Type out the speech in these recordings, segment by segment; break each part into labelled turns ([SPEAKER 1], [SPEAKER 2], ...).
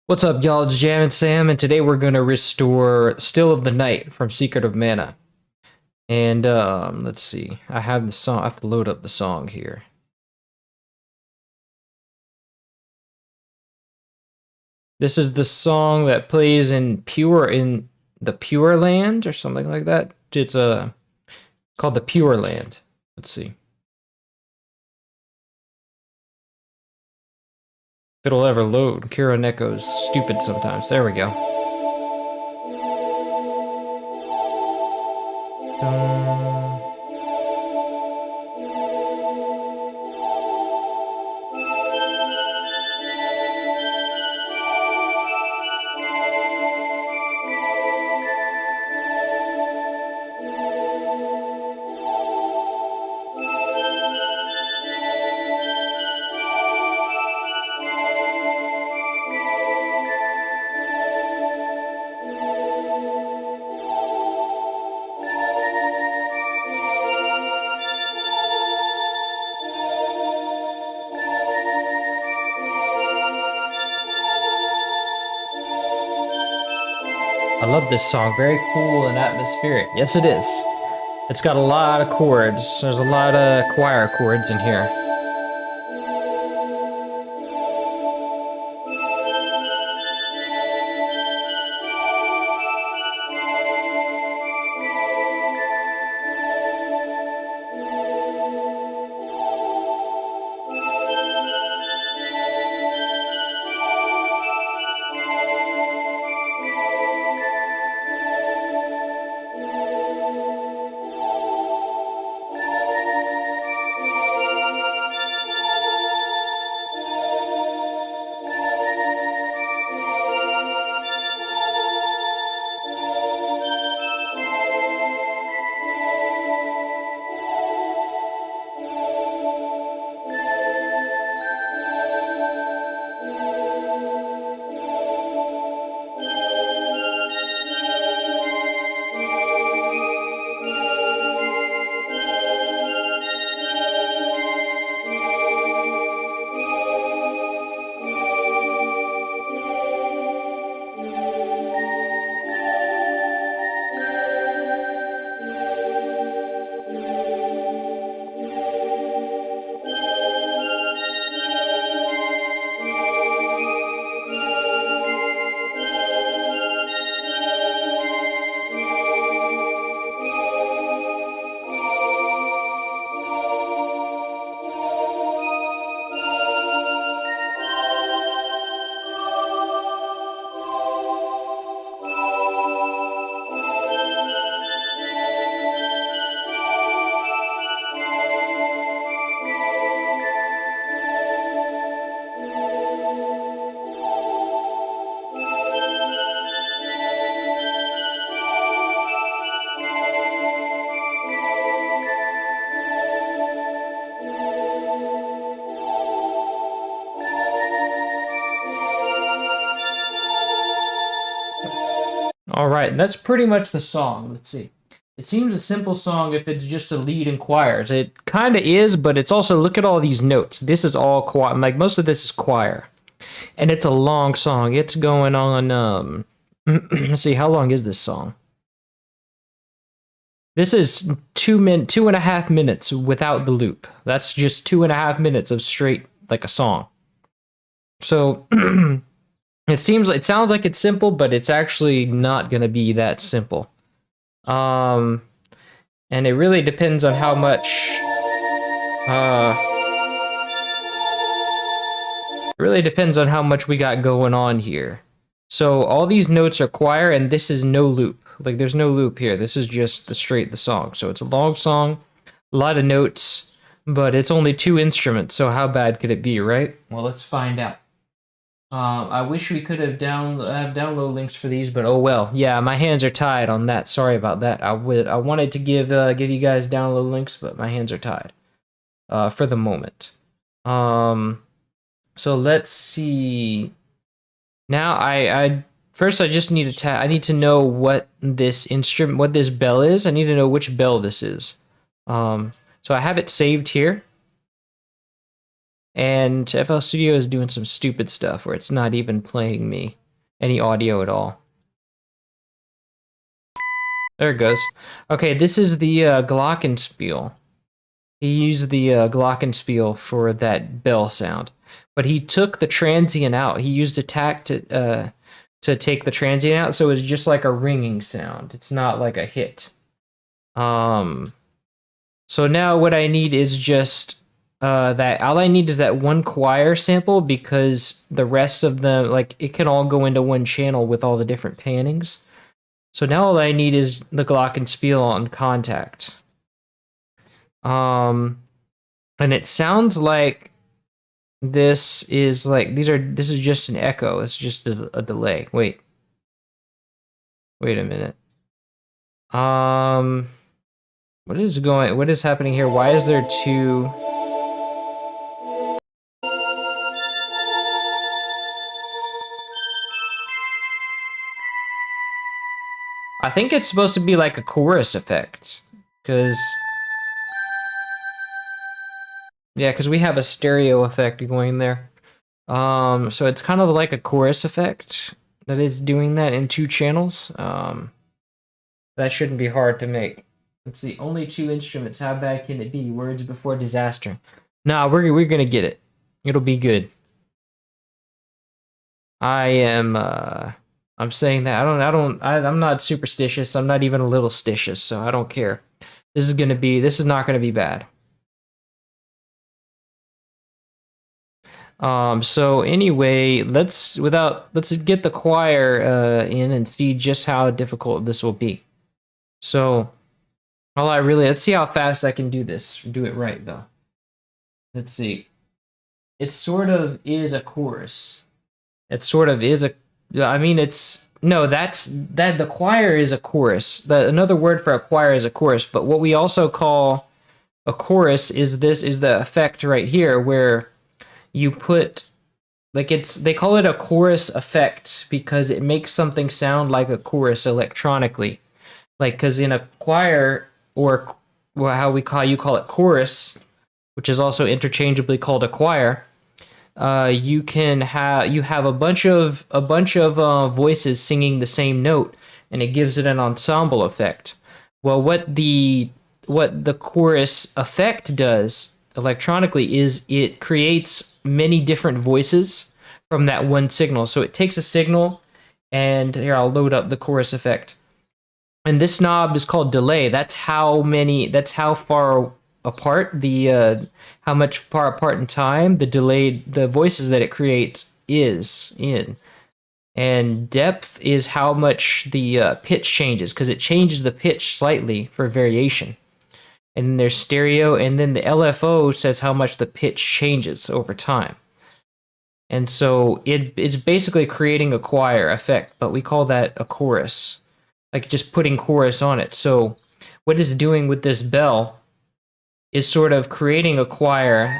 [SPEAKER 1] What's up, y'all? It's Jam and Sam, and today we're gonna restore Still of the Night from Secret of Mana. And let's see. I have the song. I have to load up the song here. This is the song that plays in the Pure Land or something like that. It's called the Pure Land. Let's see if it'll ever load. Kira Neko's stupid sometimes. There we go. I love this song. Very cool and atmospheric. Yes, it is. It's got a lot of chords. There's a lot of choir chords in here. All right, that's pretty much the song. Let's see. It seems a simple song if it's just a lead and choirs. It kind of is, but it's also, look at all these notes. This is all choir. Like, most of this is choir. And it's a long song. It's going on, let's see, how long is this song? This is 2.5 minutes without the loop. That's just 2.5 minutes of straight, like, a song. So, it sounds like it's simple, but it's actually not going to be that simple. And it really depends on how much we got going on here. So all these notes are choir, and this is no loop. Like, there's no loop here. This is just the song. So it's a long song, a lot of notes, but it's only 2 instruments. So how bad could it be, right? Well, let's find out. I wish we could have download links for these, but oh well. Yeah, my hands are tied on that. Sorry about that. I wanted to give you guys download links, but my hands are tied for the moment. So let's see. Now I just need to know what this bell is. I need to know which bell this is. So I have it saved here. And FL Studio is doing some stupid stuff where it's not even playing me any audio at all. There it goes. Okay, this is the glockenspiel. He used the glockenspiel for that bell sound, but he took the transient out. He used attack to take the transient out, so it's just like a ringing sound. It's not like a hit. So now what I need is just that. All I need is that one choir sample, because the rest of them, like, it can all go into one channel with all the different pannings. So now all I need is the glockenspiel on contact. And it sounds like this is just an echo. It's just a delay. Wait a minute. What is happening here? Why is there two? I think it's supposed to be like a chorus effect, because we have a stereo effect going there. So it's kind of like a chorus effect that is doing that in two channels. That shouldn't be hard to make. Let's see, only two instruments. How bad can it be? Words before disaster. Nah, we're gonna get it. It'll be good. I'm saying that I'm not superstitious. I'm not even a little stitious, so I don't care. This is not gonna be bad. So anyway, let's get the choir in and see just how difficult this will be. So let's see how fast I can do this. Do it right though. Let's see. It sort of is a chorus. It sort of is the choir is a chorus. Another word for a choir is a chorus, but what we also call a chorus is the effect right here where you put, like, they call it a chorus effect because it makes something sound like a chorus electronically. Like, because in a choir, or how you call it chorus, which is also interchangeably called a choir, you have a bunch of voices singing the same note, and it gives it an ensemble effect. Well, what the chorus effect does electronically is it creates many different voices from that one signal. So it takes a signal, and here I'll load up the chorus effect. And this knob is called delay. That's how far apart how much far apart in time the voices that it creates is in. And depth is how much the pitch changes, because it changes the pitch slightly for variation. And then there's stereo, and then the LFO says how much the pitch changes over time. And so it's basically creating a choir effect, but we call that a chorus, like just putting chorus on it. So what it's doing with this bell is sort of creating a choir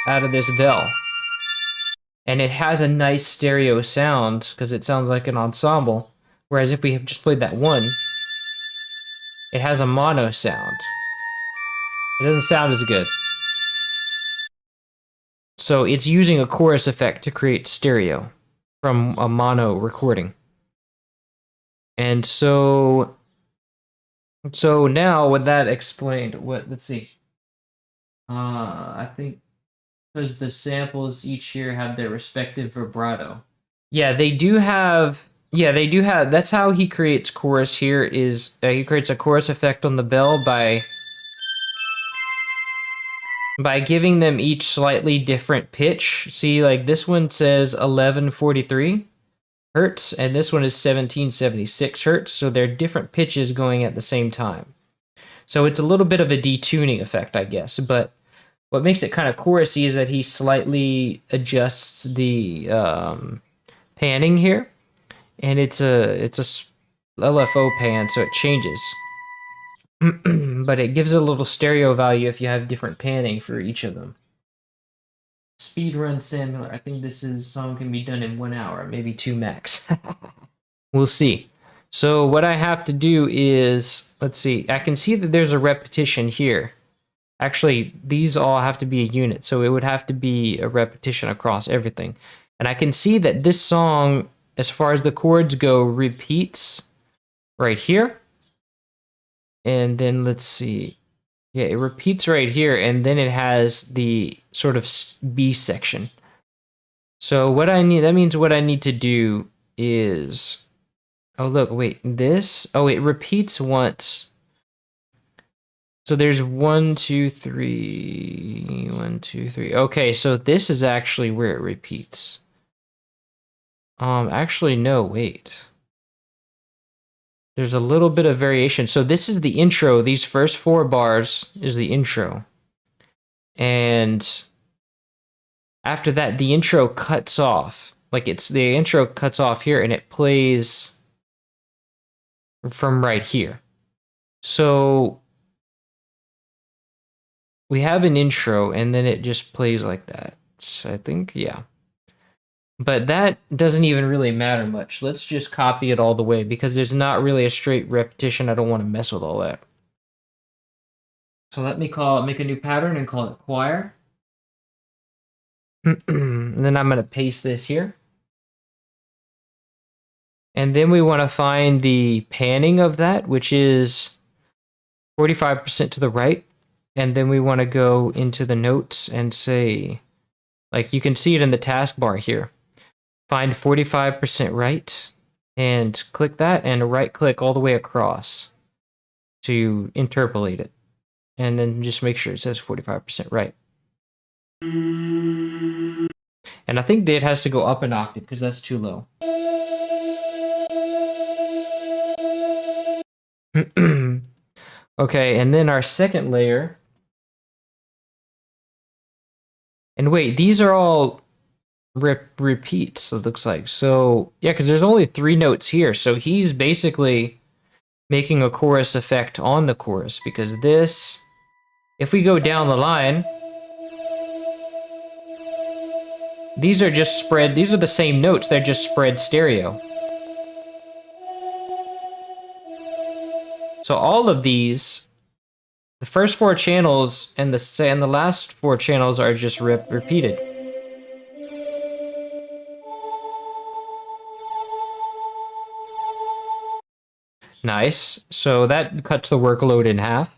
[SPEAKER 1] out of this bell. And it has a nice stereo sound because it sounds like an ensemble. Whereas if we have just played that one, it has a mono sound. It doesn't sound as good. So it's using a chorus effect to create stereo from a mono recording. And so now with that explained, let's see. I think because the samples each here have their respective vibrato. Yeah, they do have. That's how he creates chorus here. He creates a chorus effect on the bell by giving them each slightly different pitch. See, like this one says 1143 hertz, and this one is 1776 hertz. So they're different pitches going at the same time. So it's a little bit of a detuning effect, I guess. But what makes it kind of chorusy is that he slightly adjusts the panning here, and it's a LFO pan, so it changes. But it gives a little stereo value if you have different panning for each of them. Speedrun Sam Miller. I think this song can be done in 1 hour, maybe 2 max. We'll see. So what I have to do is, let's see. I can see that there's a repetition here. Actually, these all have to be a unit, so it would have to be a repetition across everything. And I can see that this song, as far as the chords go, repeats right here. And then let's see. Yeah, it repeats right here, and then it has the sort of B section. So what I need, that means what I need to do is, oh look, wait, this, oh, it repeats once. So there's 1, 2, 3, 1, 2, 3. Okay, so this is actually where it repeats. Actually, no, wait. There's a little bit of variation. So this is the intro. These first 4 bars is the intro. And after that, the intro cuts off. Like the intro cuts off here and it plays from right here. So we have an intro and then it just plays like that. I think, yeah. But that doesn't even really matter much. Let's just copy it all the way because there's not really a straight repetition. I don't want to mess with all that. So let me make a new pattern and call it choir. And then I'm going to paste this here. And then we want to find the panning of that, which is 45% to the right. And then we want to go into the notes and say, like you can see it in the taskbar here. Find 45% right and click that and right click all the way across to interpolate it. And then just make sure it says 45% right. And I think that it has to go up an octave because that's too low. Okay, and then our second layer. And wait, these are all repeats, it looks like. So, yeah, because there's only 3 notes here. So he's basically making a chorus effect on the chorus because this, if we go down the line, these are just spread, these are the same notes, they're just spread stereo. So all of these, the first 4 channels and the last 4 channels are just repeated. Nice. So that cuts the workload in half.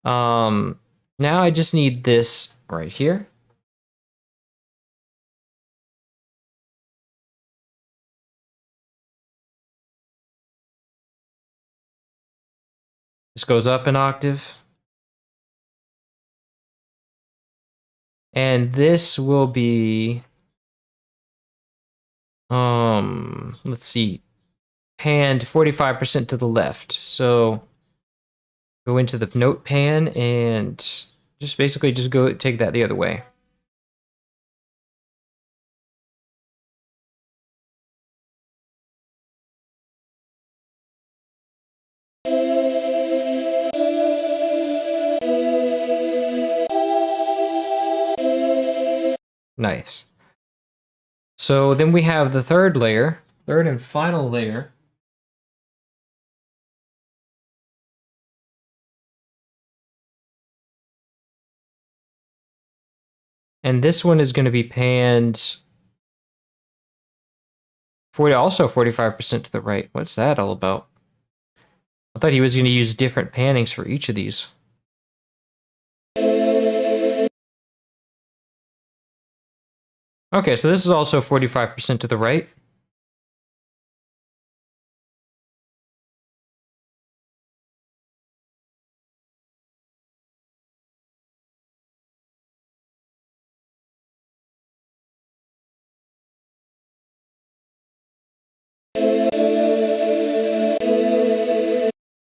[SPEAKER 1] Now I just need this right here. This goes up an octave. And this will be, let's see, panned 45% to the left. So go into the note pan and just basically just go take that the other way. Nice. So then we have the third layer, third and final layer. And this one is going to be panned also 45% to the right. What's that all about? I thought he was going to use different pannings for each of these. Okay, so this is also 45% to the right.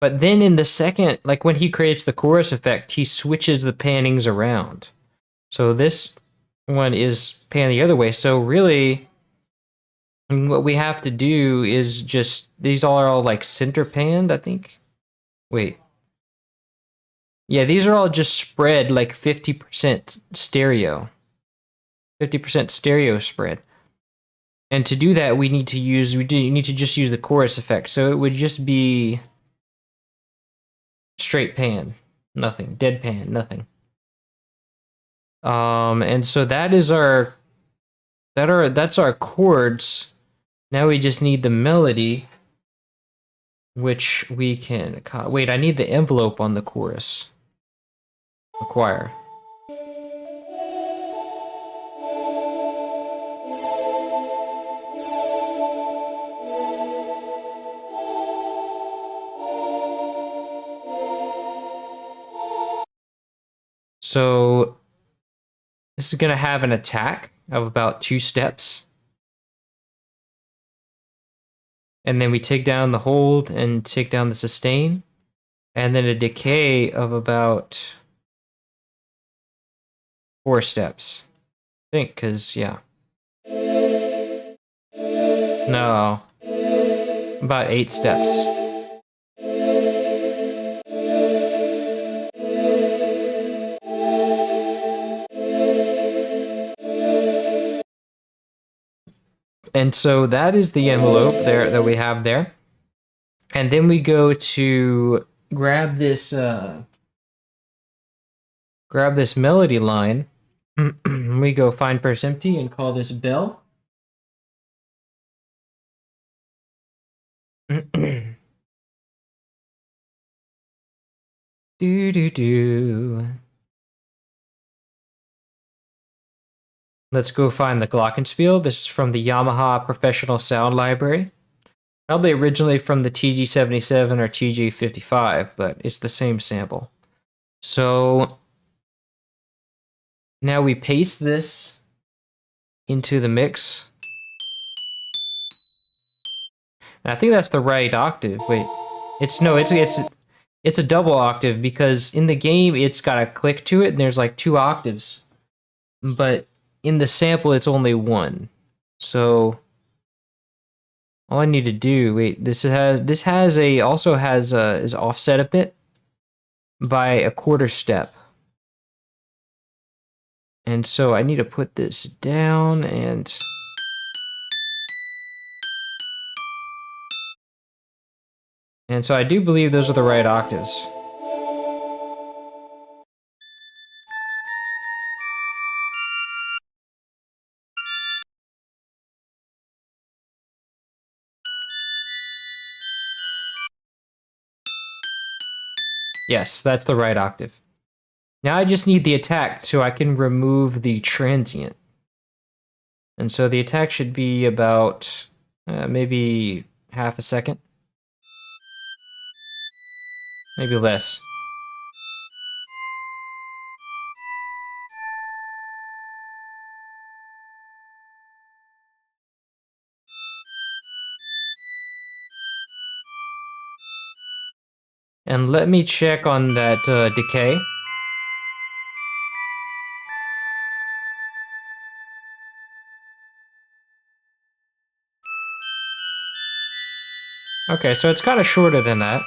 [SPEAKER 1] But then in the second, like when he creates the chorus effect, he switches the pannings around. So this one is panned the other way. So really, what we have to do is just, these are all like center panned, I think. Wait. Yeah, these are all just spread like 50% stereo. 50% stereo spread. And to do that, we need to just use the chorus effect. So it would just be straight pan, nothing, dead pan, nothing. And so that's our chords. Now we just need the melody, which we can wait. I need the envelope on the chorus. Acquire. So this is going to have an attack of about 2 steps. And then we take down the hold and take down the sustain. And then a decay of about 4 steps. I think, because, yeah. No. About 8 steps. And so that is the envelope there that we have there. And then we go to grab this melody line. We go find first empty and call this bell. Do do do. Let's go find the glockenspiel. This is from the Yamaha Professional Sound Library. Probably originally from the TG77 or TG55, but it's the same sample. So now we paste this into the mix. And I think that's the right octave. Wait, it's a double octave because in the game it's got a click to it and there's like 2 octaves. But in the sample it's only 1. So all I need to do, wait, this also has is offset a bit by 1/4 step. And so I need to put this down and so I do believe those are the right octaves. Yes, that's the right octave. Now I just need the attack so I can remove the transient. And so the attack should be about maybe half a second. Maybe less. And let me check on that decay. Okay, so it's kind of shorter than that.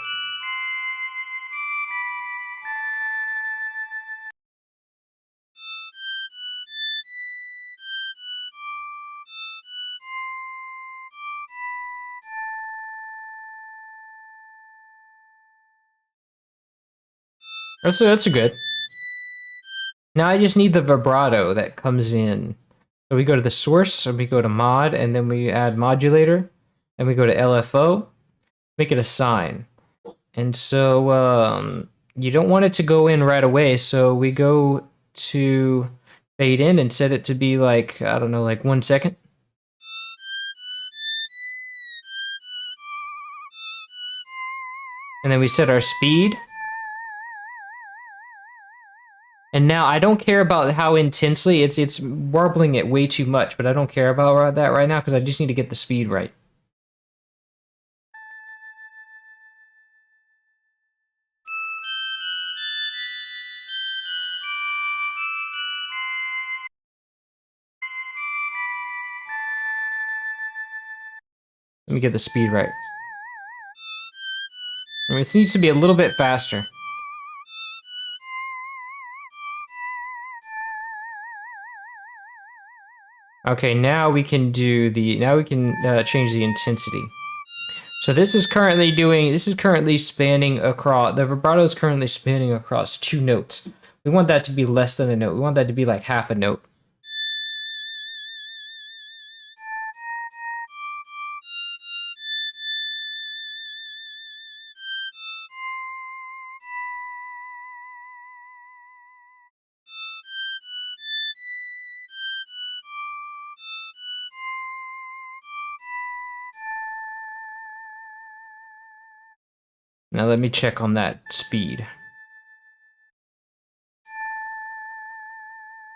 [SPEAKER 1] That's good. Now I just need the vibrato that comes in. So we go to the source, and we go to mod, and then we add modulator, and we go to LFO, make it a sine. And so you don't want it to go in right away, so we go to fade in and set it to be like, I don't know, like 1 second. And then we set our speed. And now I don't care about how intensely it's warbling it way too much, but I don't care about that right now because I just need to get the speed right. Let me get the speed right. I mean, it needs to be a little bit faster. Okay, now we can do change the intensity. So this is currently spanning across, the vibrato is currently spanning across 2 notes, We want that to be less than a note. We want that to be like half a note. Now let me check on that speed.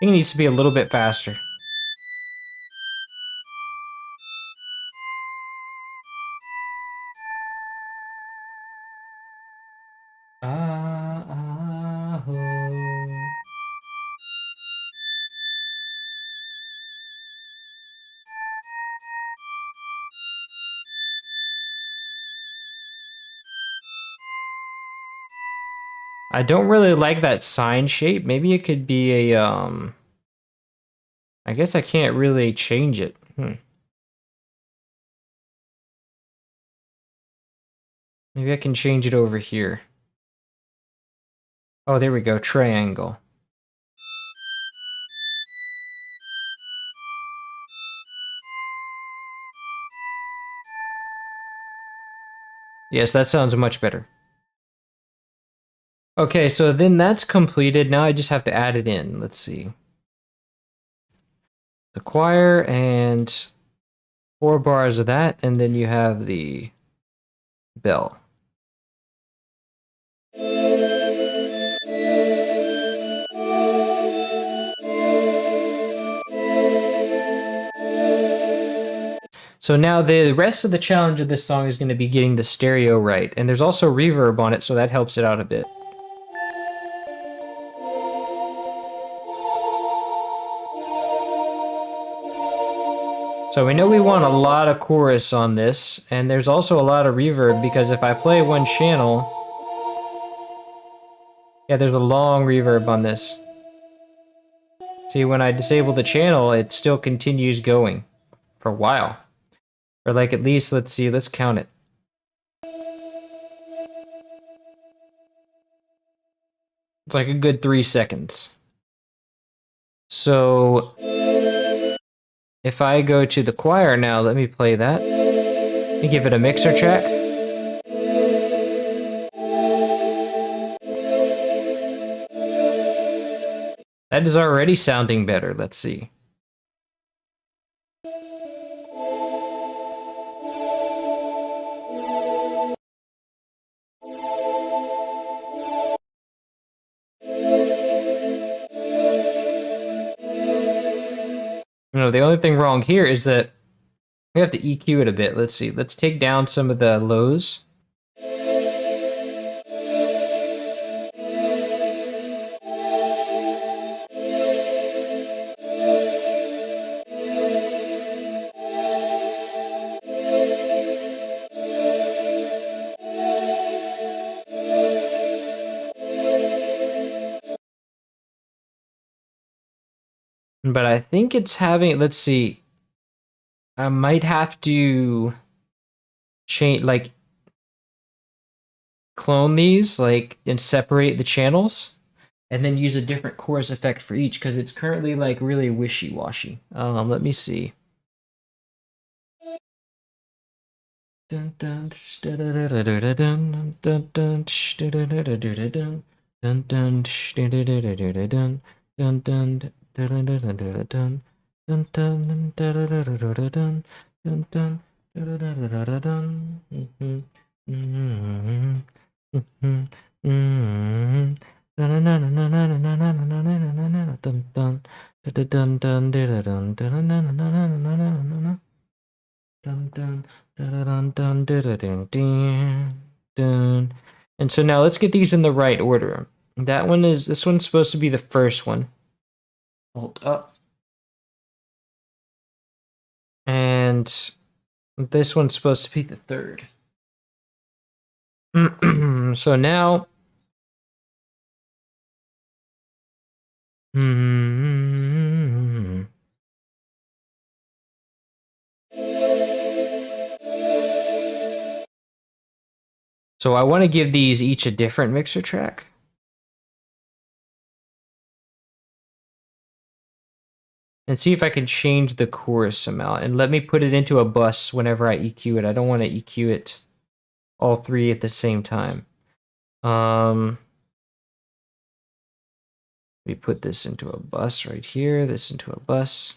[SPEAKER 1] I think it needs to be a little bit faster. I don't really like that sign shape. Maybe it could be a, I guess I can't really change it. Maybe I can change it over here. Oh, there we go, triangle. Yes, that sounds much better. Okay, so then that's completed. Now I just have to add it in. Let's see. The choir and 4 bars of that, and then you have the bell. So now the rest of the challenge of this song is going to be getting the stereo right, and there's also reverb on it, so that helps it out a bit. So we know we want a lot of chorus on this, and there's also a lot of reverb because if I play one channel, yeah, there's a long reverb on this. See, when I disable the channel, it still continues going for a while. Or like at least, let's see, let's count it. It's like a good 3 seconds. So if I go to the choir now, let me play that. Let me give it a mixer check. That is already sounding better. Let's see. The only thing wrong here is that we have to EQ it a bit. Let's see. Let's take down some of the lows. But I think it's having, let's see. I might have to change, like, clone these, like, and separate the channels, and then use a different chorus effect for each, because it's currently, like, really wishy-washy. Let me see. Dun dun dun dun dun Dun, dun, dun, dun, dun, dun, dun, dun. And so now let's get these in the right order. This one's supposed to be the first one. Hold up. And this one's supposed to be the third. So now. So I want to give these each a different mixer track. and see if I can change the chorus amount. And let me put it into a bus whenever I EQ it. I don't want to EQ it all three at the same time. Let me put this into a bus right here, this into a bus.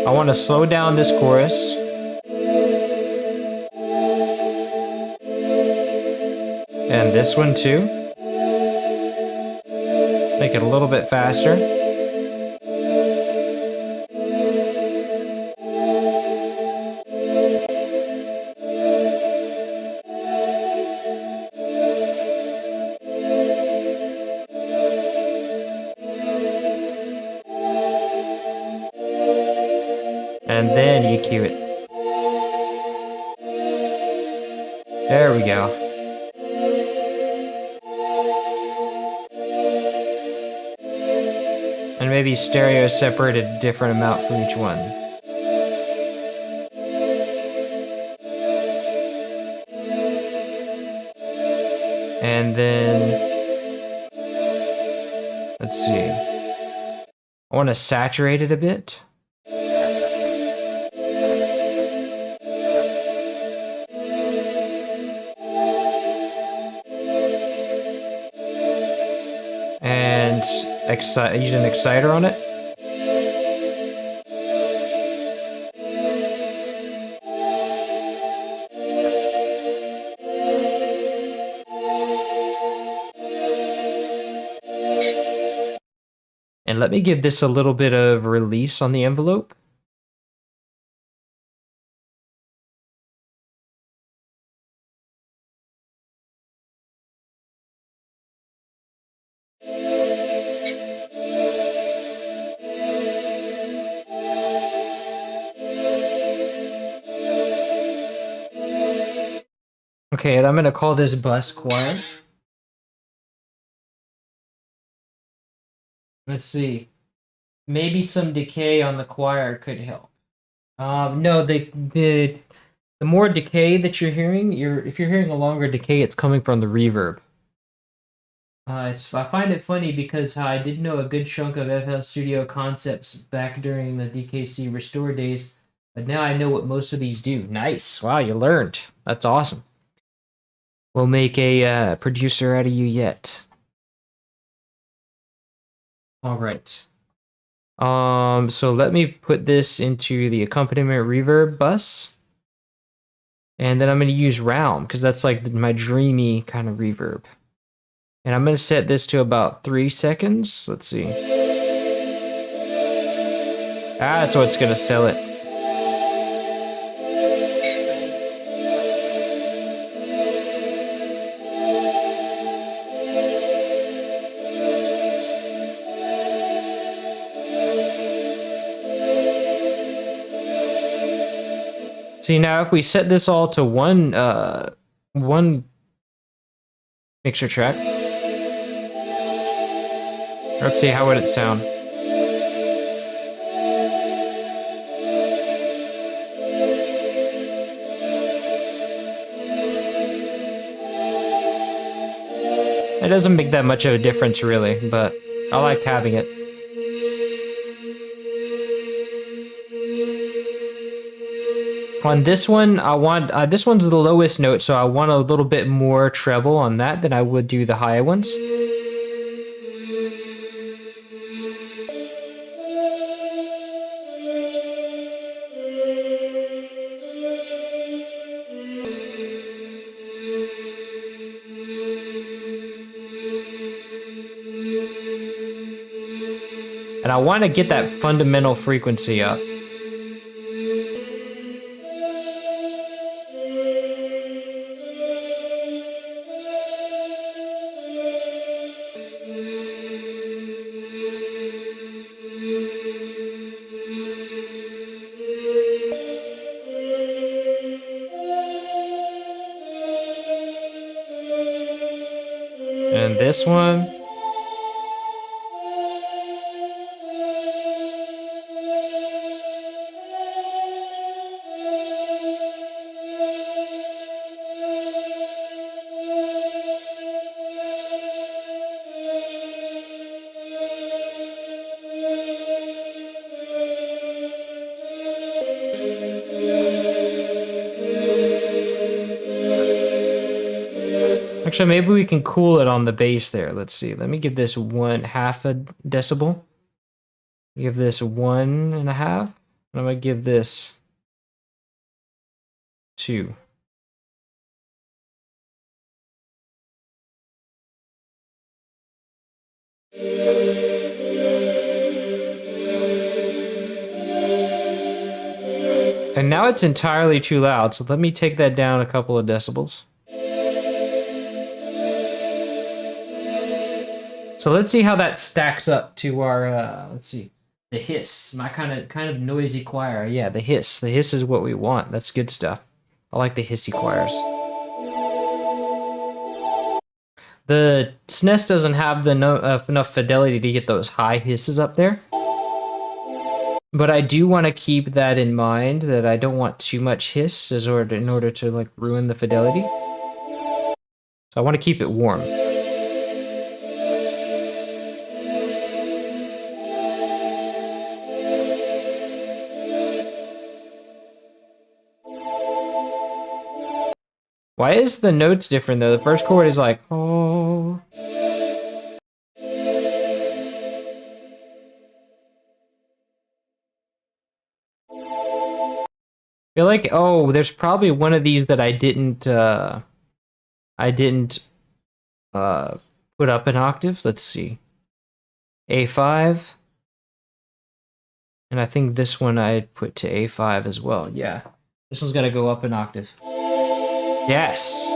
[SPEAKER 1] I want to slow down this chorus. And this one too. Make it a little bit faster. And then EQ it. There we go. And maybe stereo separated a different amount from each one. And then, let's see. I want to saturate it a bit. And use an exciter on it. And let me give this a little bit of release on the envelope. Okay, and I'm gonna call this bus choir. Let's see. Maybe some decay on the choir could help. No, the more decay that you're hearing, if you're hearing a longer decay, it's coming from the reverb. I find it funny because I did know a good chunk of FL Studio concepts back during the DKC Restore days, but now I know what most of these do. Nice. Wow, you learned. That's awesome. We'll make a producer out of you yet. All right. So let me put this into the accompaniment reverb bus. And then I'm going to use Realm because that's like my dreamy kind of reverb. And I'm going to set this to about 3 seconds. Let's see. That's what's going to sell it. See, now if we set this all to one mixer track, let's see, how would it sound? It doesn't make that much of a difference really, but I like having it. On this one, I want, this one's the lowest note, so I want a little bit more treble on that than I would do the high ones. And I want to get that fundamental frequency up. And this one. Actually, maybe we can cool it on the bass there. Let's see. Let me give this 1/2 a decibel. Give this 1.5. I'm gonna give this 2. And now it's entirely too loud, so let me take that down a couple of decibels. So let's see how that stacks up to our, let's see, the hiss, my kind of noisy choir. Yeah, the hiss. The hiss is what we want. That's good stuff. I like the hissy choirs. The SNES doesn't have the enough fidelity to get those high hisses up there. But I do want to keep that in mind, that I don't want too much hiss in order to like ruin the fidelity. So I want to keep it warm. Why is the notes different though? The first chord is like, oh. I feel like, oh, there's probably one of these that I didn't put up an octave. Let's see. A5. And I think this one I put to A5 as well. Yeah. This one's got to go up an octave. Yes.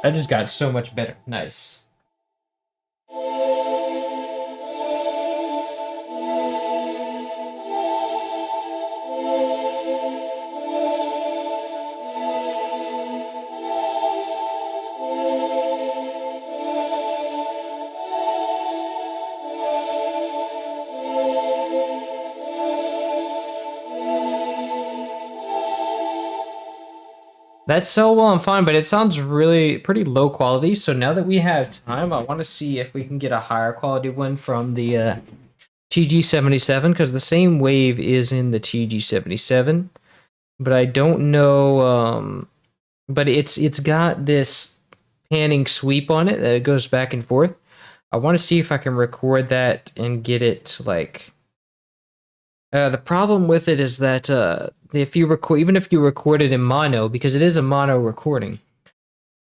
[SPEAKER 1] I just got so much better. Nice. That's so well and fine, but it sounds really pretty low quality. So now that we have time, I want to see if we can get a higher quality one from the TG77, because the same wave is in the TG77, but I don't know. But it's got this panning sweep on it that goes back and forth. I want to see if I can record that and get it like. The problem with it is that if you record, even if you record it in mono, because it is a mono recording,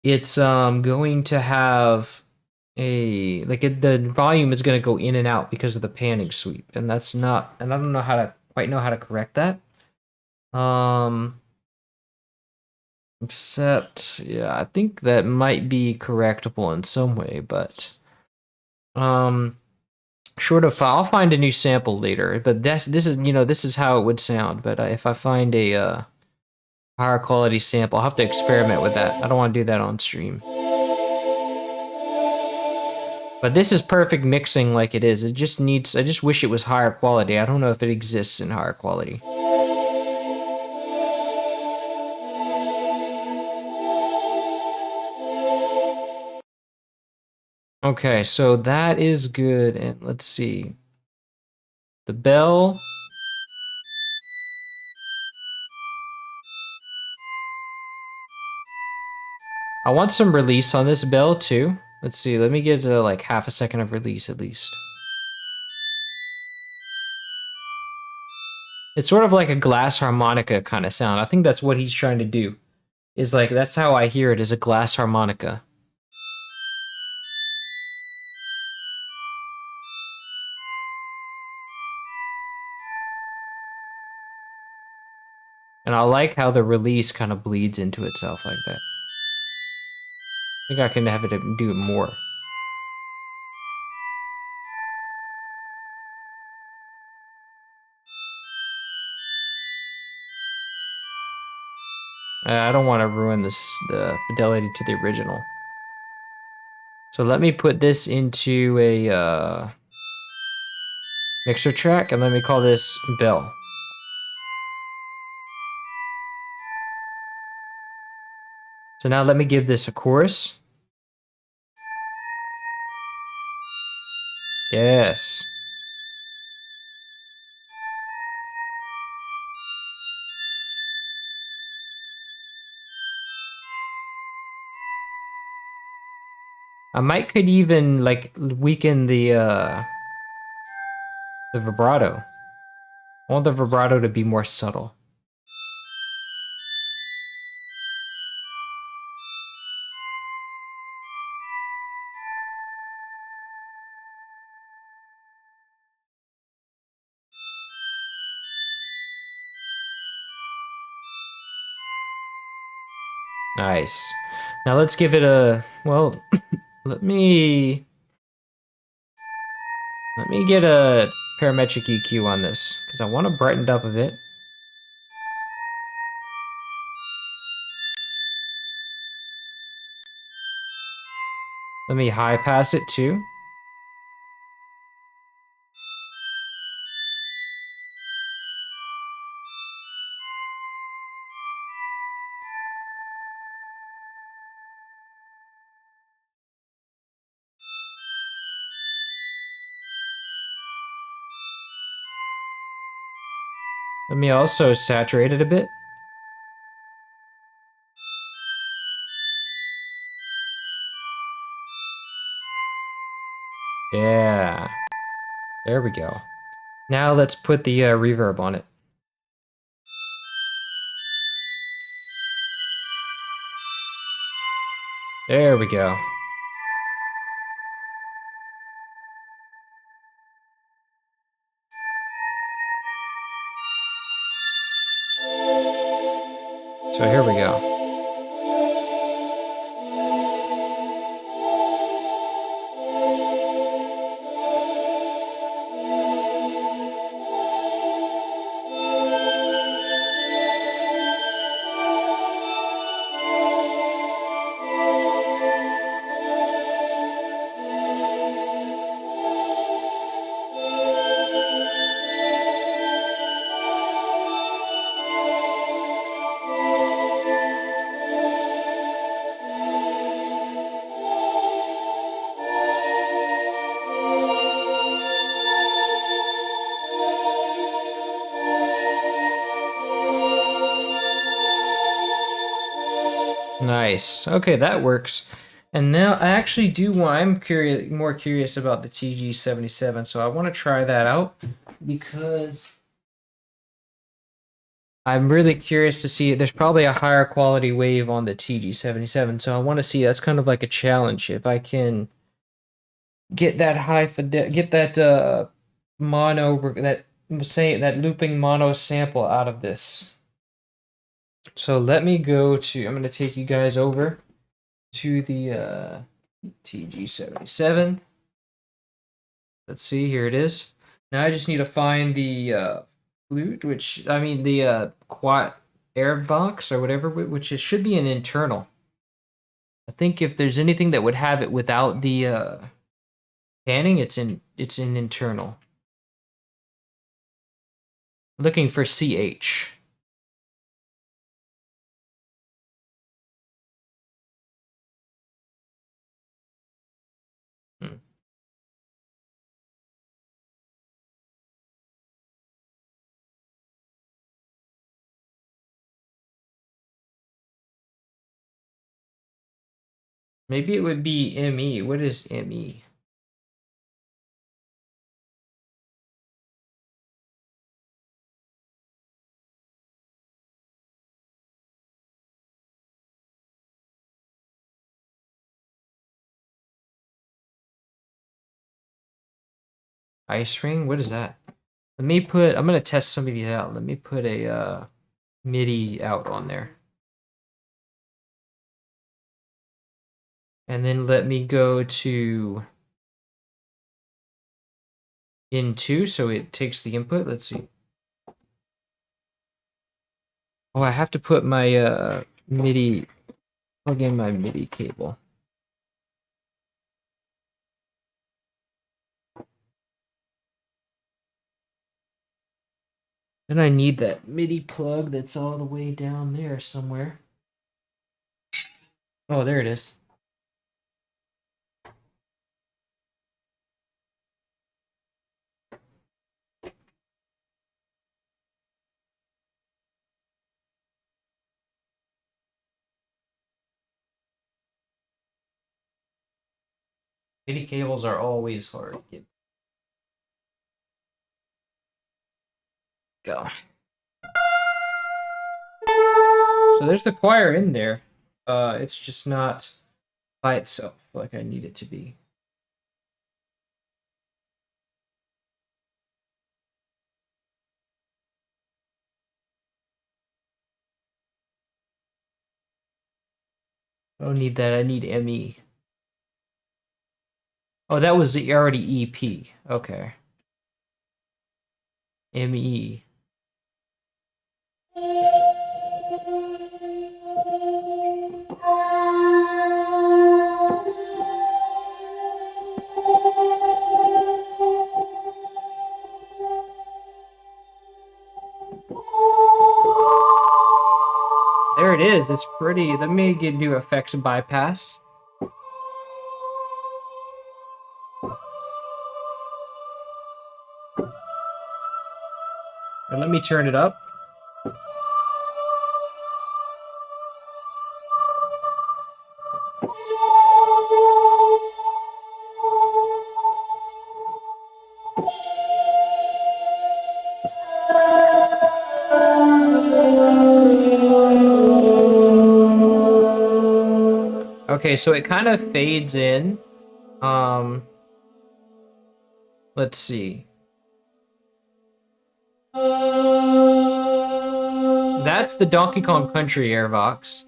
[SPEAKER 1] it's going to have the volume is going to go in and out because of the panning sweep, and that's not. And I don't know how to quite know how to correct that. Except, yeah, I think that might be correctable in some way, but short of I'll find a new sample later, but this is how it would sound. But if I find a higher quality sample, I'll have to experiment with that. I don't want to do that on stream. But this is perfect mixing like it is. It just needs, I just wish it was higher quality. I don't know if it exists in higher quality. Okay, so that is good, and let's see. The bell. I want some release on this bell too. Let's see, let me get like half a second of release at least. It's sort of like a glass harmonica kind of sound. I think that's what he's trying to do. Is like, that's how I hear it, is a glass harmonica. And I like how the release kind of bleeds into itself like that. I think I can have it do it more. I don't want to ruin the fidelity to the original. So let me put this into a mixer track, and let me call this bell. So now let me give this a chorus. Yes. I might could even like weaken the vibrato. I want the vibrato to be more subtle. Nice. Now let's give it a, well, let me get a parametric EQ on this because I want to brighten it up a bit. Let me high pass it too. Let me also saturate it a bit. Yeah. There we go. Now let's put the reverb on it. There we go. So here we go. Nice. Okay, that works. And now I actually do want, I'm curious, more curious about the TG77, so I want to try that out because I'm really curious to see, there's probably a higher quality wave on the TG77, so I want to see, that's kind of like a challenge. If I can get that get that that looping mono sample out of this. So let me go to, I'm going to take you guys over to the TG77. Let's see, here it is. Now I just need to find the flute, which, I mean, the quad air vox or whatever, which it should be an internal. I think if there's anything that would have it without the panning, it's in internal. Looking for CH. Hmm. Maybe it would be ME. What is ME? Ice ring? What is that? Let me put, I'm going to test some of these out. Let me put a MIDI out on there. And then let me go to in2 so it takes the input. Let's see. Oh, I have to put my MIDI, plug in my MIDI cable. Then I need that MIDI plug that's all the way down there somewhere. Oh, there it is. MIDI cables are always hard. Go. So there's the choir in there. It's just not by itself like I need it to be. I don't need that. I need ME. Oh, that was already EP. Okay. ME. There it is. It's pretty. Let me do effects bypass. And let me turn it up. Okay, so it kind of fades in. Let's see. That's the Donkey Kong Country Airvox.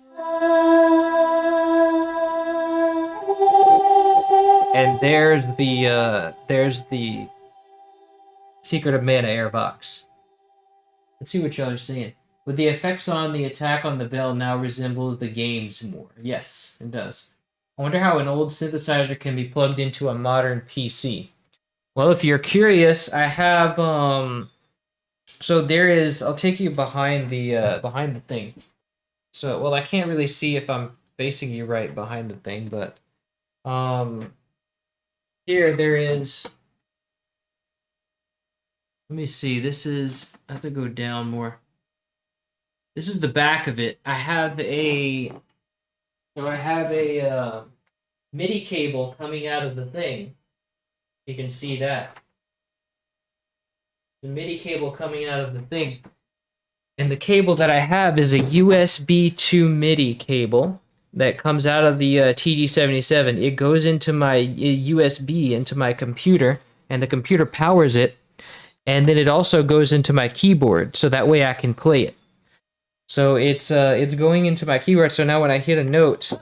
[SPEAKER 1] And there's the Secret of Mana Airvox. Let's see what y'all are saying. With the effects on, the attack on the bell now resembles the games more. Yes, it does. I wonder how an old synthesizer can be plugged into a modern PC. Well, if you're curious, I have so there is, I'll take you behind the thing. So, well, I can't really see if I'm facing you right behind the thing, but here there is, let me see. This is, I have to go down more. This is the back of it. I have a MIDI cable coming out of the thing. You can see that. The MIDI cable coming out of the thing. And the cable that I have is a USB to MIDI cable that comes out of the TD77. It goes into my USB, into my computer, and the computer powers it. And then it also goes into my keyboard, so that way I can play it. So it's going into my keyboard, so now when I hit a note,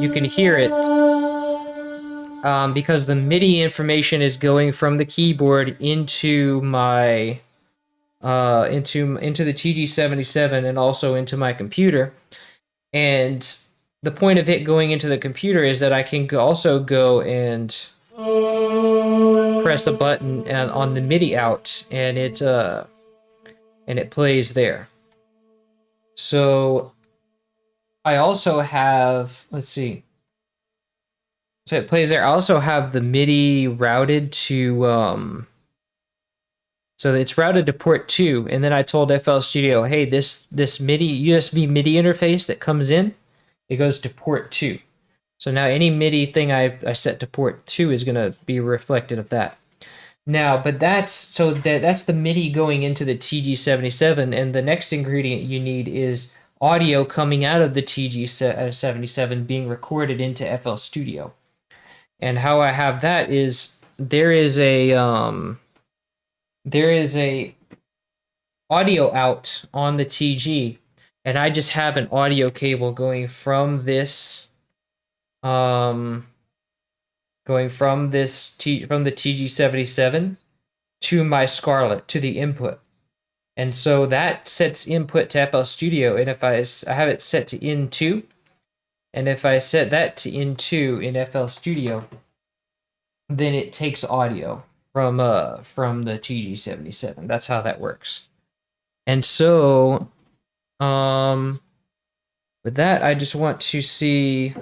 [SPEAKER 1] you can hear it. Because the MIDI information is going from the keyboard into my into the TD77 and also into my computer. And the point of it going into the computer is that I can also go and press a button and on the MIDI out, and it plays there. So I also have, let's see. So it plays there. I also have the MIDI routed to so it's routed to port 2, and then I told FL Studio, hey, this MIDI USB MIDI interface that comes in, it goes to port 2. So now any MIDI thing I set to port 2 is going to be reflected of that. Now, but that's the MIDI going into the TG77, and the next ingredient you need is audio coming out of the TG77 being recorded into FL Studio. And how I have that is there is a audio out on the TG, and I just have an audio cable going from this from the TG77 to my Scarlett, to the input. And so that sets input to FL Studio, and if I have it set to in2, and if I set that to in2 in FL Studio, then it takes audio. from the TG-77. That's how that works. And so with that, I just want to see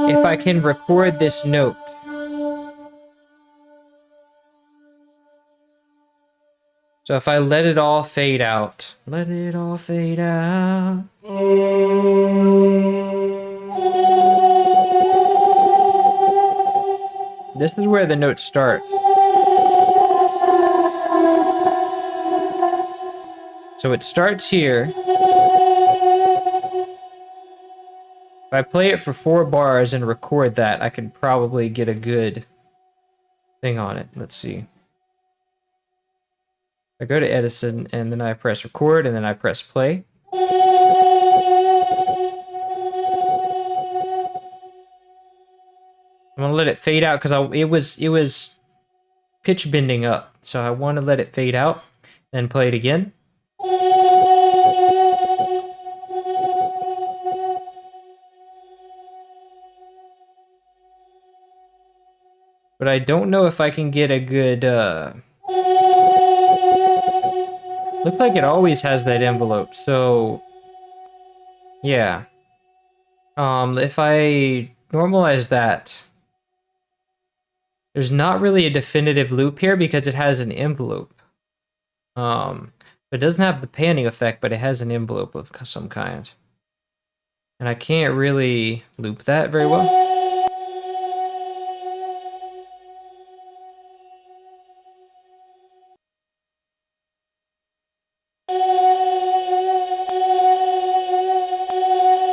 [SPEAKER 1] if I can record this note. So if I let it all fade out, let it all fade out. This is where the notes start. So it starts here. If I play it for 4 bars and record that, I can probably get a good thing on it. Let's see. I go to Edison and then I press record and then I press play. I'm gonna let it fade out because it was pitch bending up, so I want to let it fade out, then play it again. But I don't know if I can get a good. Looks like it always has that envelope, so yeah. If I normalize that, there's not really a definitive loop here because it has an envelope. It doesn't have the panning effect, but it has an envelope of some kind. And I can't really loop that very well.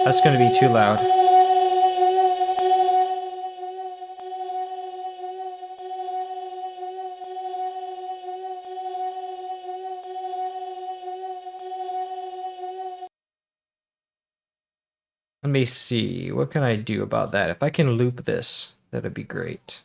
[SPEAKER 1] That's gonna be too loud. Let me see, what can I do about that? If I can loop this, that'd be great.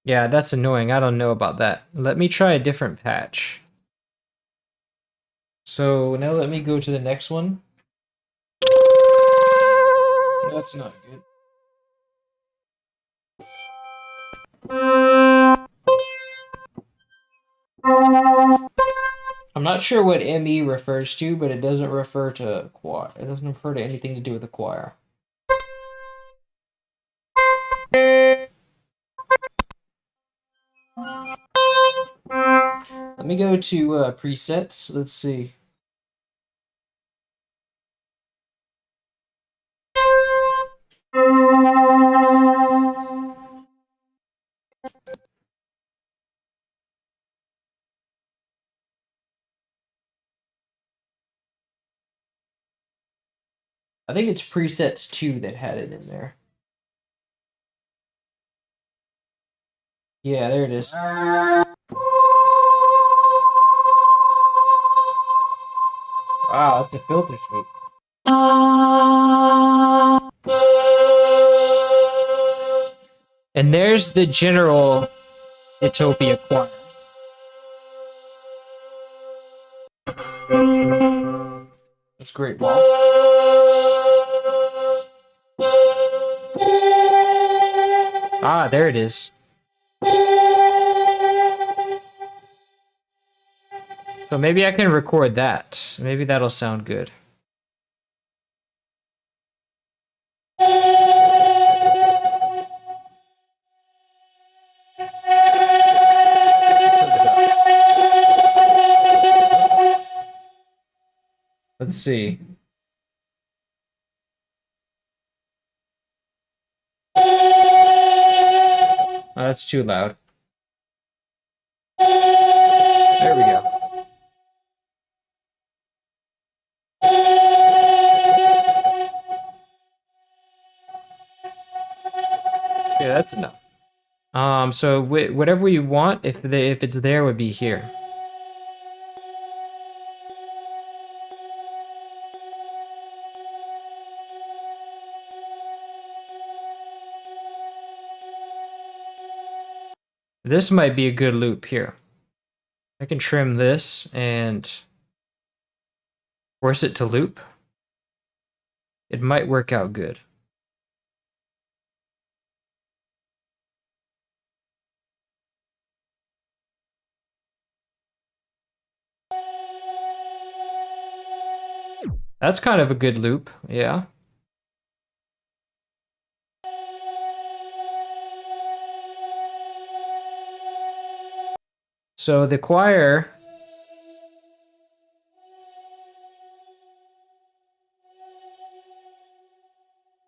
[SPEAKER 1] Yeah, that's annoying. I don't know about that. Let me try a different patch. So now let me go to the next one. That's not good. I'm not sure what ME refers to, but it doesn't refer to choir. It doesn't refer to anything to do with the choir. Let me go to presets. Let's see. I think it's presets 2 that had it in there. Yeah, there it is. Wow, that's a filter sweep. And there's the general Utopia choir. That's great, Paul. Ah, there it is. So maybe I can record that. Maybe that'll sound good. Let's see. Oh, that's too loud. There we go. Yeah, that's enough. So whatever we want, if it's there, would be here. This might be a good loop here. I can trim this and force it to loop. It might work out good. That's kind of a good loop, yeah. So the choir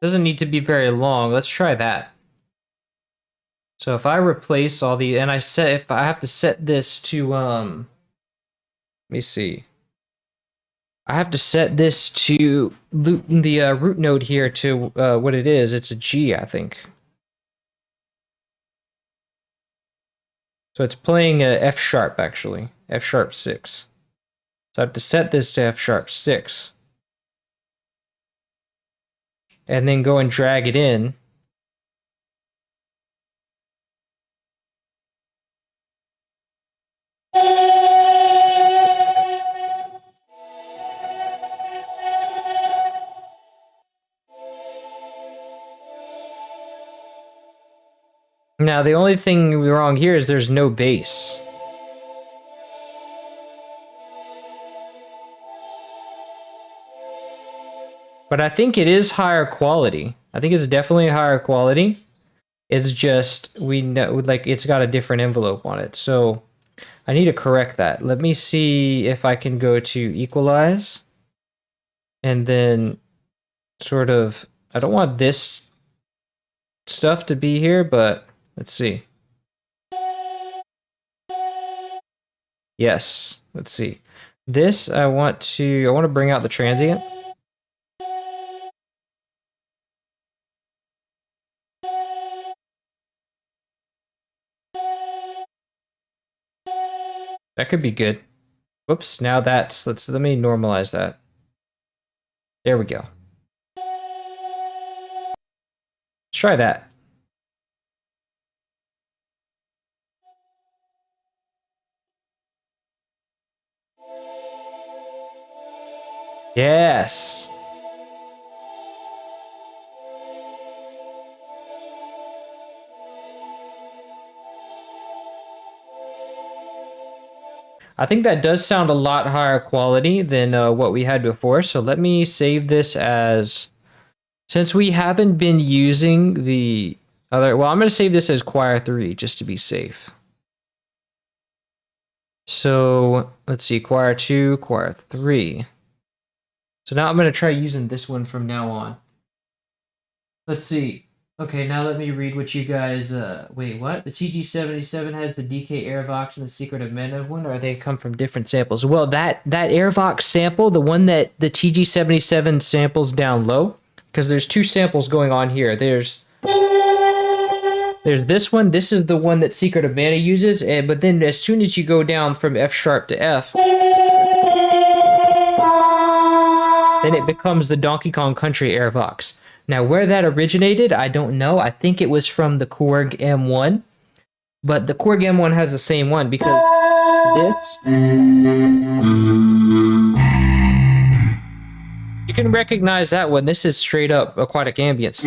[SPEAKER 1] doesn't need to be very long. Let's try that. So if I replace all the, and if I have to set this to, let me see. I have to set this to loop the root node here to what it is. It's a G, I think. So it's playing F sharp, actually. F sharp 6. So I have to set this to F sharp 6. And then go and drag it in. Now, the only thing wrong here is there's no bass. But I think it is higher quality. I think it's definitely higher quality. It's just, we know, like, it's got a different envelope on it. So I need to correct that. Let me see if I can go to equalize. And then sort of, I don't want this stuff to be here, but let's see. Yes, let's see. This, I want to bring out the transient. That could be good. Whoops, now that's, let me normalize that. There we go. Let's try that. Yes. I think that does sound a lot higher quality than what we had before. So let me save this as, since we haven't been using the other, well, I'm going to save this as choir 3 just to be safe. So let's see, choir 2, choir 3. So now I'm going to try using this one from now on. Let's see. Okay, now let me read what you guys, wait, what? The TG77 has the DK Airvox and the Secret of Mana one, or they come from different samples? Well, that Airvox sample, the one that the TG77 samples down low, because there's two samples going on here. There's this one. This is the one that Secret of Mana uses, but then as soon as you go down from F sharp to F, then it becomes the Donkey Kong Country Airvox. Now, where that originated, I don't know. I think it was from the Korg M1, but the Korg M1 has the same one because this, you can recognize that one. This is straight up Aquatic Ambience.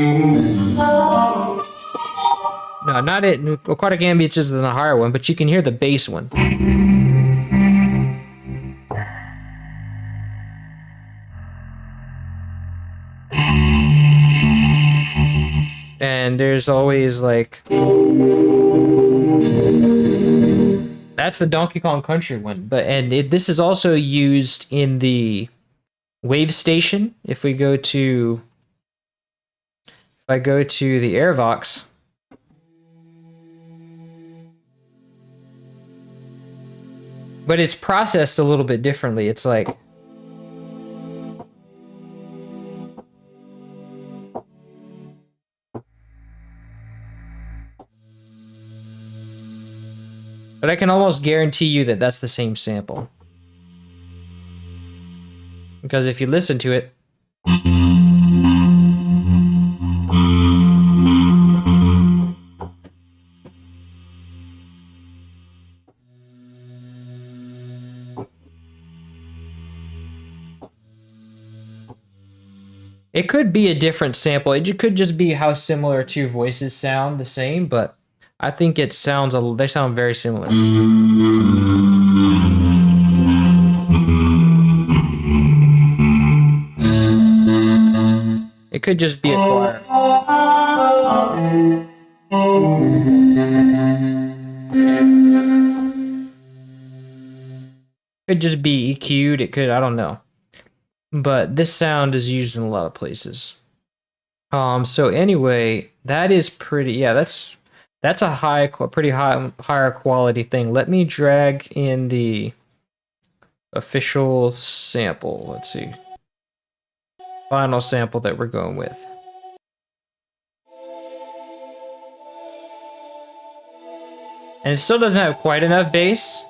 [SPEAKER 1] No, not it. Aquatic Ambience is the higher one, but you can hear the bass one. And there's always like, that's the Donkey Kong Country one, but this is also used in the Wave Station. If I go to the Airvox, but it's processed a little bit differently. It's like, But I can almost guarantee you that that's the same sample. Because if you listen to it, it could be a different sample. It could just be how similar two voices sound the same, but I think it sounds they sound very similar. It could just be a choir. Could just be EQ'd. It could, I don't know. But this sound is used in a lot of places. So anyway, that is pretty, yeah, that's a pretty higher quality thing. Let me drag in the official sample. Let's see. Final sample that we're going with. And it still doesn't have quite enough bass.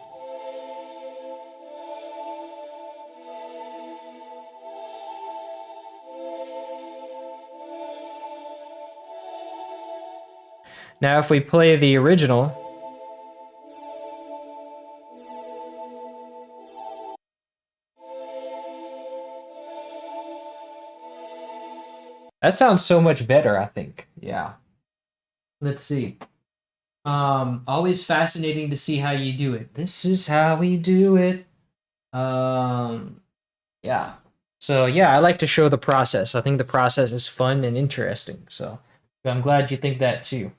[SPEAKER 1] Now, if we play the original, that sounds so much better, I think. Yeah. Let's see. Always fascinating to see how you do it. This is how we do it. Yeah. So yeah, I like to show the process. I think the process is fun and interesting. So I'm glad you think that too.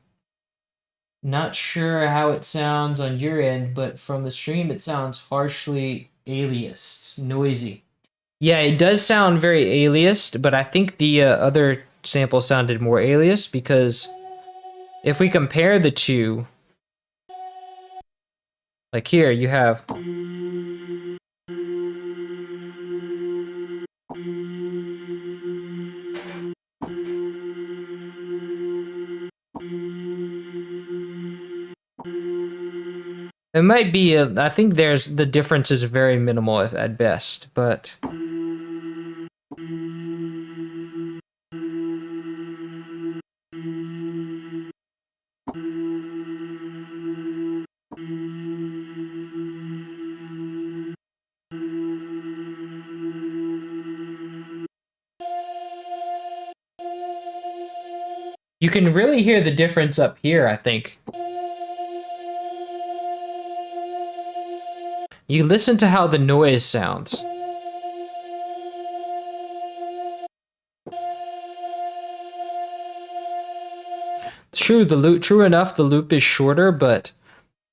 [SPEAKER 1] Not sure how it sounds on your end, but from the stream it sounds harshly aliased, noisy. Yeah, it does sound very aliased, but I think the other sample sounded more aliased because if we compare the two, like here you have it might be I think there's the difference is very minimal at best, but you can really hear the difference up here, I think. You listen to how the noise sounds. True enough, the loop is shorter, but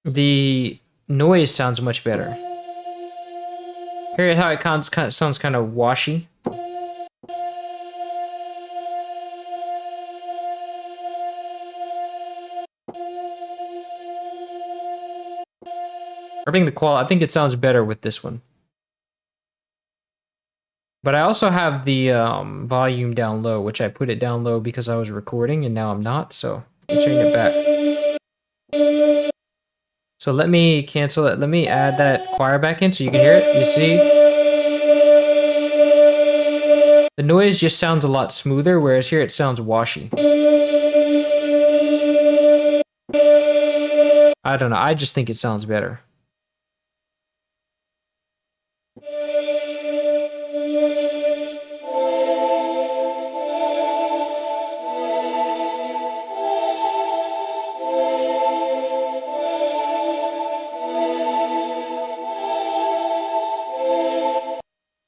[SPEAKER 1] the noise sounds much better. Hear how it sounds kind of washy. I think it sounds better with this one. But I also have the volume down low, which I put it down low because I was recording and now I'm not, so let me change it back. So let me cancel it. Let me add that choir back in so you can hear it. You see? The noise just sounds a lot smoother, whereas here it sounds washy. I don't know. I just think it sounds better.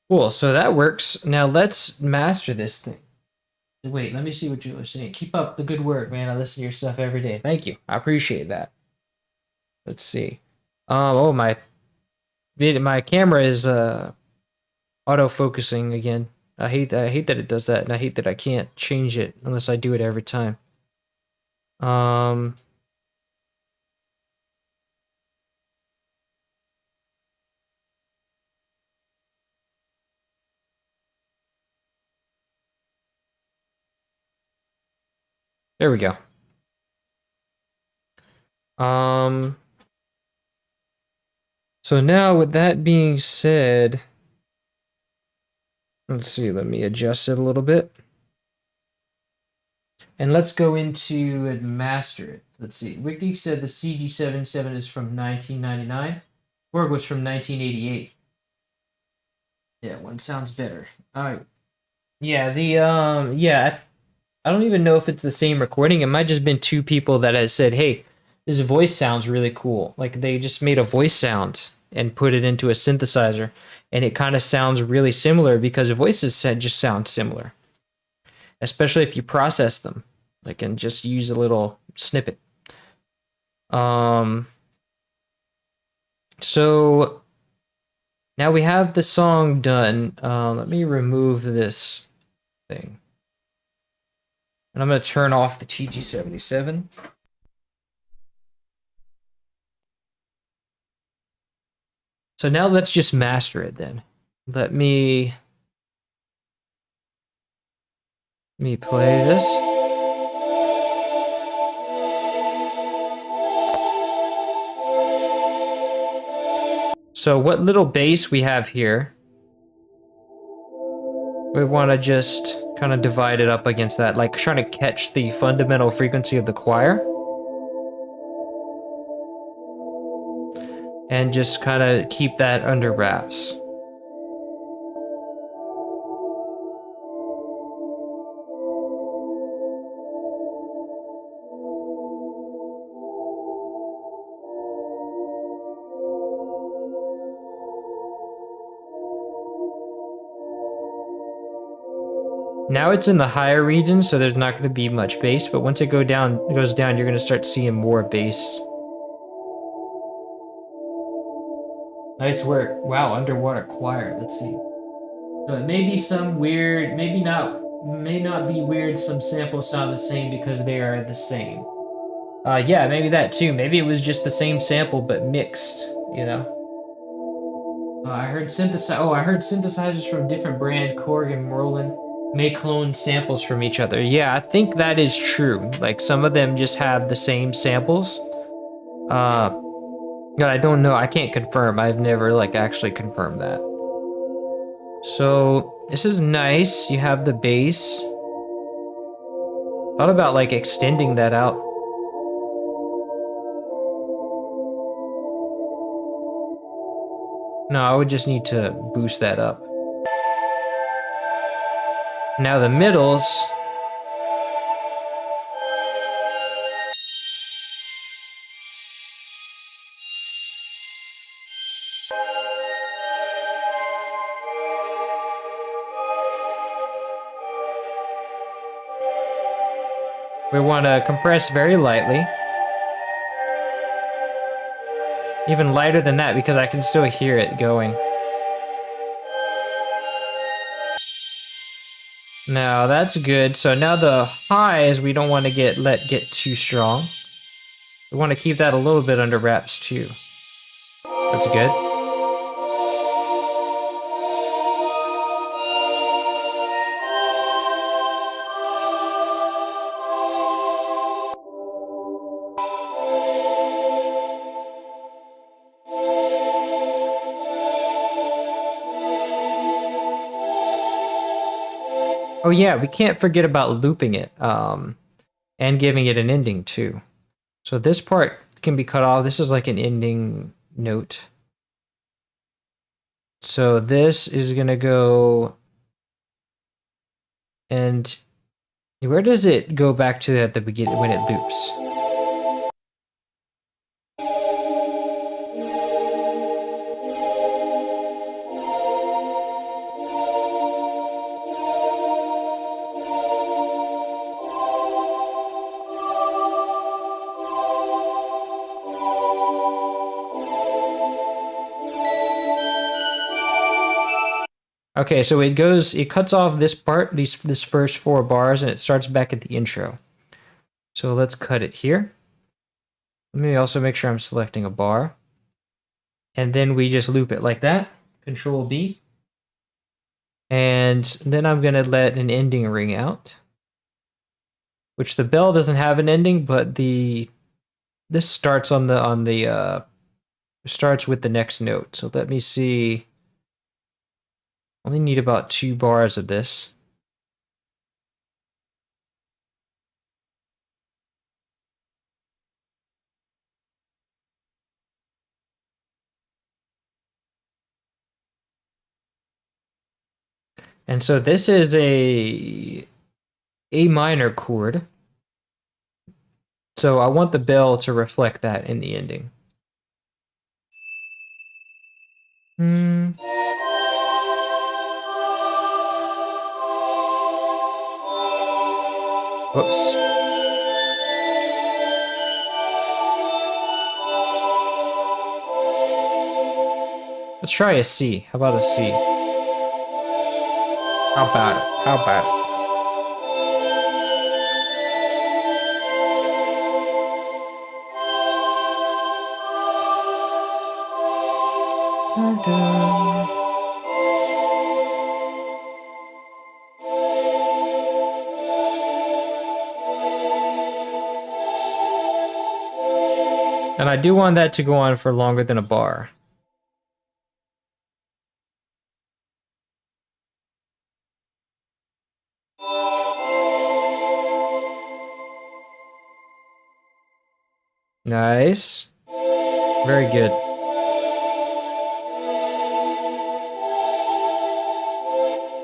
[SPEAKER 1] Cool, so that works. Now let's master this thing. Wait, let me see what you were saying. Keep up the good work, man. I listen to your stuff every day. Thank you. I appreciate that. Let's see. Oh my camera is auto focusing again. I hate that it does that, and I hate that I can't change it unless I do it every time. There we go. So now with that being said, let's see, let me adjust it a little bit. And let's go into and master it. Let's see. Wiki said the CG77 is from 1999. Borg was from 1988. Yeah, one sounds better. All right. Yeah, yeah, I don't even know if it's the same recording. It might just been two people that has said, "Hey, this voice sounds really cool." Like they just made a voice sound and put it into a synthesizer, and it kind of sounds really similar because voices said just sound similar, especially if you process them, like and just use a little snippet. Um, so now we have the song done. Let me remove this thing. And I'm going to turn off the TG77. So now let's just master it then. Let me play this. So what little bass we have here, we want to just kind of divide it up against that, like trying to catch the fundamental frequency of the choir. And just kind of keep that under wraps. Now it's in the higher region, so there's not going to be much bass, but once it goes down, you're going to start seeing more bass. Nice work. Wow, underwater choir. Let's see. So it may be some weird, may not be weird. Some samples sound the same because they are the same. Yeah, maybe that too. Maybe it was just the same sample but mixed, you know? I heard synthesizers from different brand, Korg and Merlin, may clone samples from each other. Yeah, I think that is true. Like some of them just have the same samples. But I don't know. I can't confirm. I've never like actually confirmed that. So this is nice. You have the bass. Thought about like extending that out. No, I would just need to boost that up. Now the middles. We want to compress very lightly. Even lighter than that because I can still hear it going. Now that's good. So now the highs we don't want to let get too strong. We want to keep that a little bit under wraps too. That's good. Oh yeah, we can't forget about looping it, and giving it an ending too. So this part can be cut off. This is like an ending note. So this is gonna go, and where does it go back to at the beginning when it loops? Okay, so it cuts off this part, this first 4 bars, and it starts back at the intro. So let's cut it here. Let me also make sure I'm selecting a bar. And then we just loop it like that. Control B. And then I'm gonna let an ending ring out. Which the bell doesn't have an ending, but this starts on the It starts with the next note. So let me see. Only need about 2 bars of this. And so this is A minor chord. So I want the bell to reflect that in the ending. Whoops. Let's try a C. How about a C? How about it? How about it? And I do want that to go on for longer than a bar. Nice. Very good.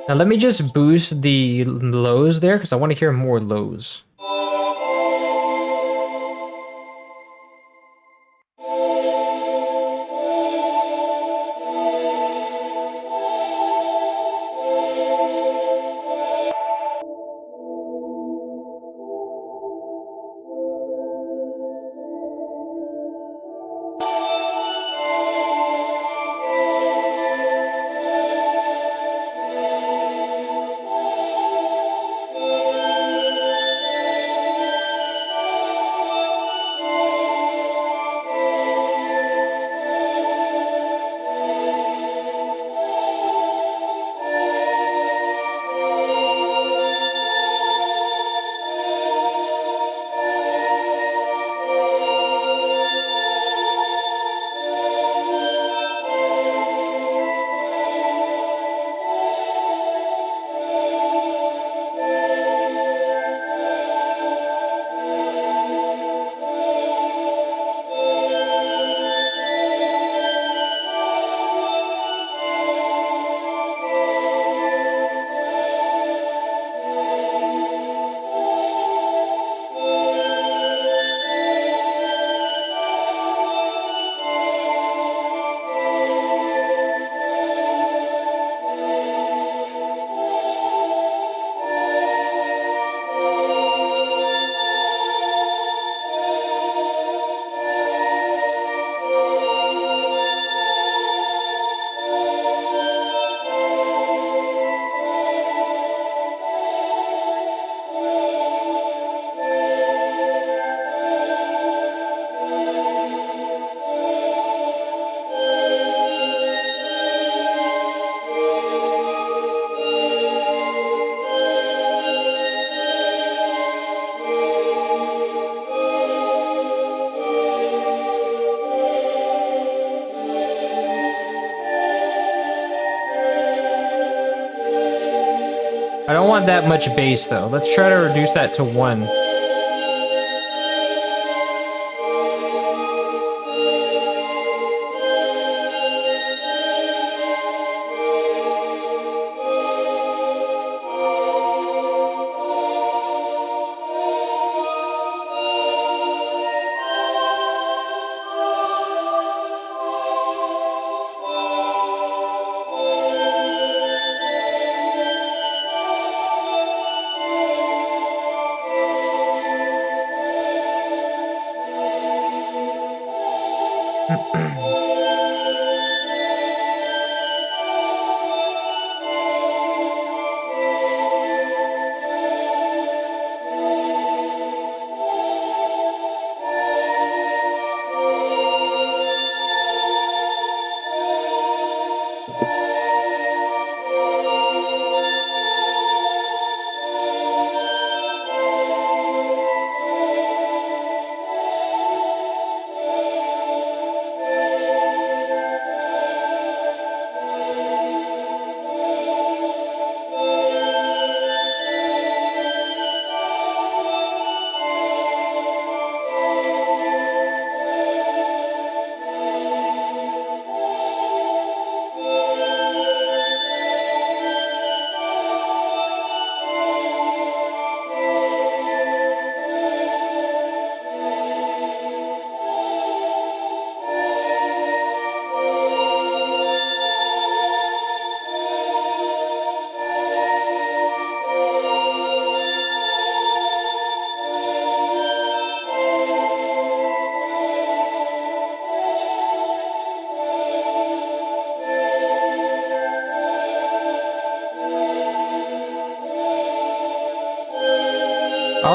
[SPEAKER 1] Now let me just boost the lows there because I want to hear more lows. I don't want that much bass though. Let's try to reduce that to 1.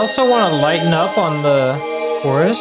[SPEAKER 1] also want to lighten up on the chorus.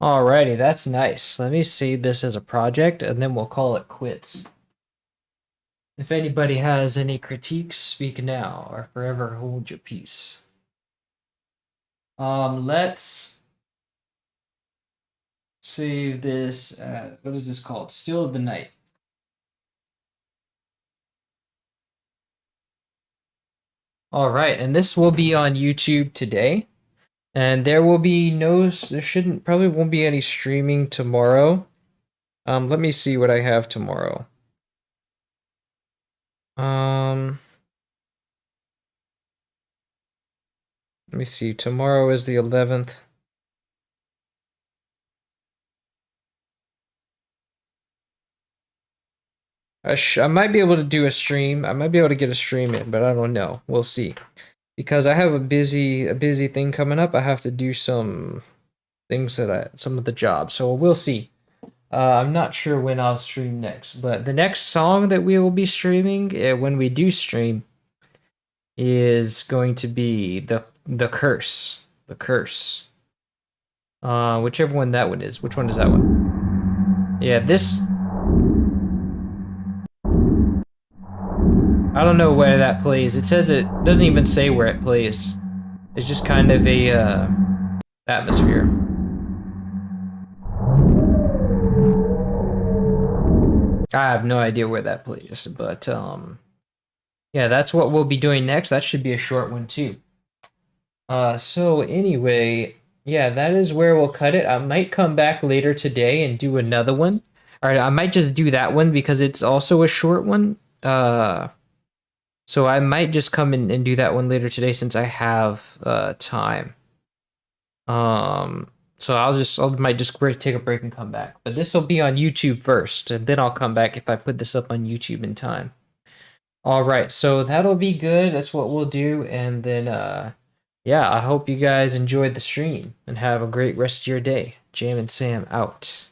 [SPEAKER 1] Alrighty, that's nice. Let me save this as a project and then we'll call it quits. If anybody has any critiques, speak now or forever hold your peace. Let's save this. What is this called? Still of the Night. All right, and this will be on YouTube today. And there will be probably won't be any streaming tomorrow. Let me see what I have tomorrow. Let me see. Tomorrow is the 11th. I might be able to do a stream. I might be able to get a stream in, but I don't know. We'll see. Because I have a busy thing coming up. I have to do some things some of the jobs. So we'll see. I'm not sure when I'll stream next, but the next song that we will be streaming when we do stream is going to be the curse. The curse. Whichever one that one is. Which one is that one? Yeah, this. I don't know where that plays. It says it doesn't even say where it plays. It's just kind of a atmosphere. I have no idea where that plays, but yeah, that's what we'll be doing next. That should be a short one too. So anyway, yeah, that is where we'll cut it. I might come back later today and do another one. All right, I might just do that one because it's also a short one. So I might just come in and do that one later today since I have time. So I might just take a break and come back. But this will be on YouTube first, and then I'll come back if I put this up on YouTube in time. All right, so that'll be good. That's what we'll do, and then yeah, I hope you guys enjoyed the stream and have a great rest of your day. Jam and Sam out.